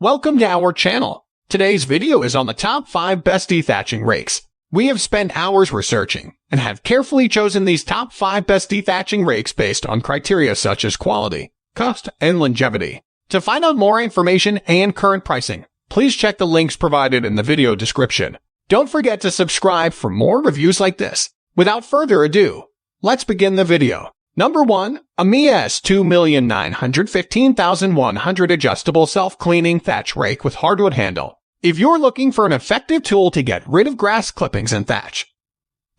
Welcome to our channel. Today's video is on the top 5 best dethatching rakes. We have spent hours researching and have carefully chosen these top 5 best dethatching rakes based on criteria such as quality, cost, and longevity. To find out more information and current pricing, please check the links provided in the video description. Don't forget to subscribe for more reviews like this. Without further ado, let's begin the video. Number 1. AMES 2,915,100 Adjustable Self-Cleaning Thatch Rake with Hardwood Handle. If you're looking for an effective tool to get rid of grass clippings and thatch,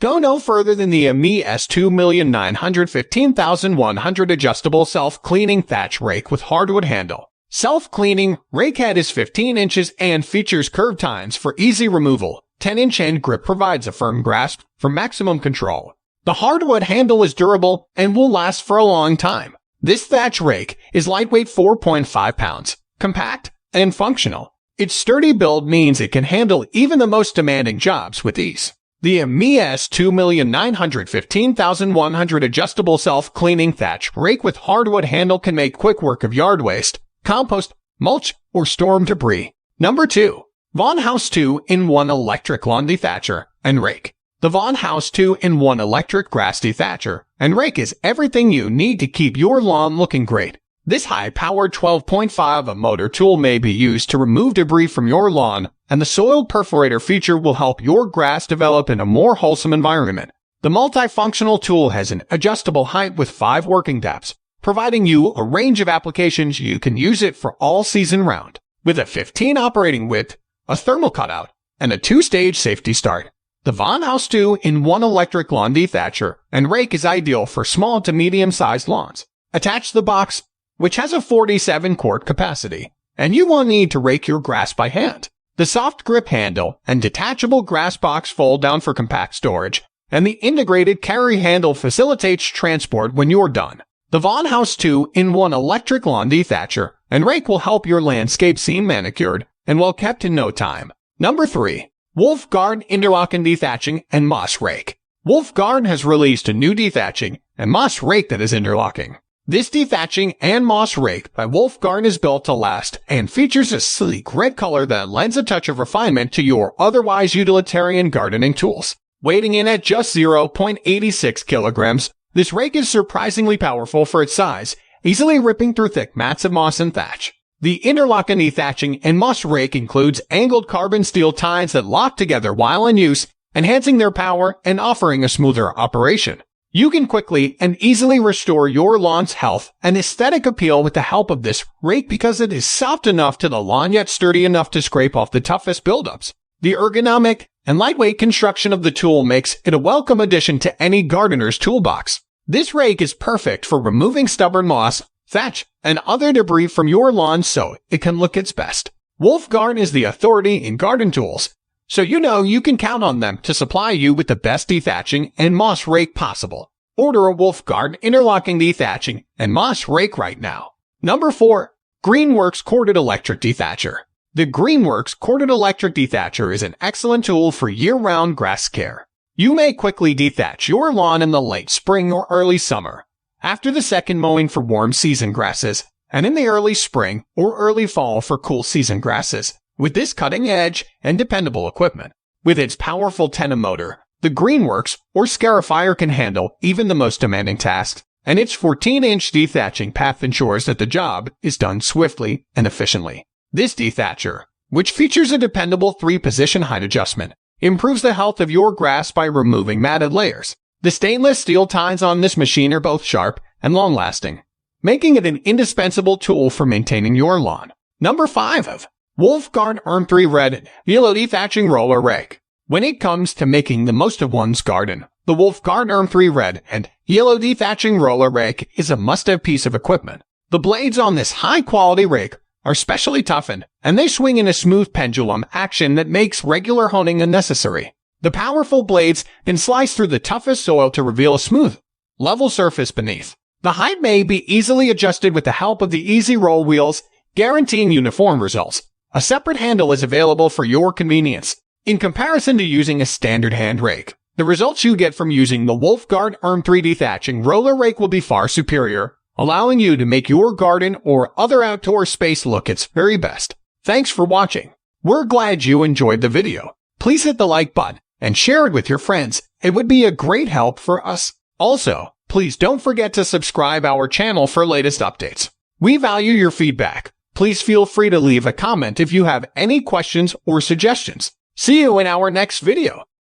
go no further than the AMES 2,915,100 Adjustable Self-Cleaning Thatch Rake with Hardwood Handle. Self-cleaning rake head is 15 inches and features curved tines for easy removal. 10-inch end grip provides a firm grasp for maximum control. The hardwood handle is durable and will last for a long time. This thatch rake is lightweight 4.5 pounds, compact, and functional. Its sturdy build means it can handle even the most demanding jobs with ease. The AMES 2,915,100 Adjustable Self-Cleaning Thatch Rake with Hardwood Handle can make quick work of yard waste, compost, mulch, or storm debris. Number 2. VonHaus 2-in-1 Electric Lawn Dethatcher and Rake. The VonHaus 2-in-1 Electric Grass Dethatcher and Rake is everything you need to keep your lawn looking great. This high-powered 12.5 motor tool may be used to remove debris from your lawn, and the soil perforator feature will help your grass develop in a more wholesome environment. The multifunctional tool has an adjustable height with 5 working depths, providing you a range of applications. You can use it for all season round. With a 15 operating width, a thermal cutout, and a 2-stage safety start, the VonHaus 2-in-1 Electric Lawn Dethatcher and Rake is ideal for small to medium-sized lawns. Attach the box, which has a 47-quart capacity, and you won't need to rake your grass by hand. The soft grip handle and detachable grass box fold down for compact storage, and the integrated carry handle facilitates transport when you're done. The VonHaus 2-in-1 Electric Lawn Dethatcher and Rake will help your landscape seem manicured and well kept in no time. Number 3. Wolf-Garten Interlocken Dethatching and Moss Rake. Wolf-Garten has released a new dethatching and moss rake that is interlocking. This dethatching and moss rake by Wolf-Garten is built to last and features a sleek red color that lends a touch of refinement to your otherwise utilitarian gardening tools. Weighing in at just 0.86 kilograms, this rake is surprisingly powerful for its size, easily ripping through thick mats of moss and thatch. The Interlocken dethatching and moss rake includes angled carbon steel tines that lock together while in use, enhancing their power and offering a smoother operation. You can quickly and easily restore your lawn's health and aesthetic appeal with the help of this rake because it is soft enough to the lawn yet sturdy enough to scrape off the toughest buildups. The ergonomic and lightweight construction of the tool makes it a welcome addition to any gardener's toolbox. This rake is perfect for removing stubborn moss, thatch, and other debris from your lawn so it can look its best. Wolf-Garten is the authority in garden tools, so you know you can count on them to supply you with the best dethatching and moss rake possible. Order a Wolf-Garten interlocking dethatching and moss rake right now. Number 4. Greenworks Corded Electric Dethatcher. The Greenworks Corded Electric Dethatcher is an excellent tool for year-round grass care. You may quickly dethatch your lawn in the late spring or early summer, after the second mowing for warm season grasses, and in the early spring or early fall for cool season grasses, with this cutting-edge and dependable equipment. With its powerful 10 motor, the Greenworks or Scarifier can handle even the most demanding tasks, and its 14-inch dethatching path ensures that the job is done swiftly and efficiently. This dethatcher, which features a dependable 3-position height adjustment, improves the health of your grass by removing matted layers. The stainless steel tines on this machine are both sharp and long-lasting, making it an indispensable tool for maintaining your lawn. Number 5. Wolf-Garten ERM3 Red and Yellow Dethatching Roller Rake. When it comes to making the most of one's garden, the Wolf-Garten ERM3 Red and Yellow Dethatching Roller Rake is a must-have piece of equipment. The blades on this high-quality rake are specially toughened, and they swing in a smooth pendulum action that makes regular honing unnecessary. The powerful blades can slice through the toughest soil to reveal a smooth, level surface beneath. The height may be easily adjusted with the help of the easy roll wheels, guaranteeing uniform results. A separate handle is available for your convenience. In comparison to using a standard hand rake, the results you get from using the Wolf-Garten ERM3 Dethatching Roller Rake will be far superior, allowing you to make your garden or other outdoor space look its very best. Thanks for watching. We're glad you enjoyed the video. Please hit the like button and share it with your friends. It would be a great help for us. Also, please don't forget to subscribe our channel for latest updates. We value your feedback. Please feel free to leave a comment if you have any questions or suggestions. See you in our next video.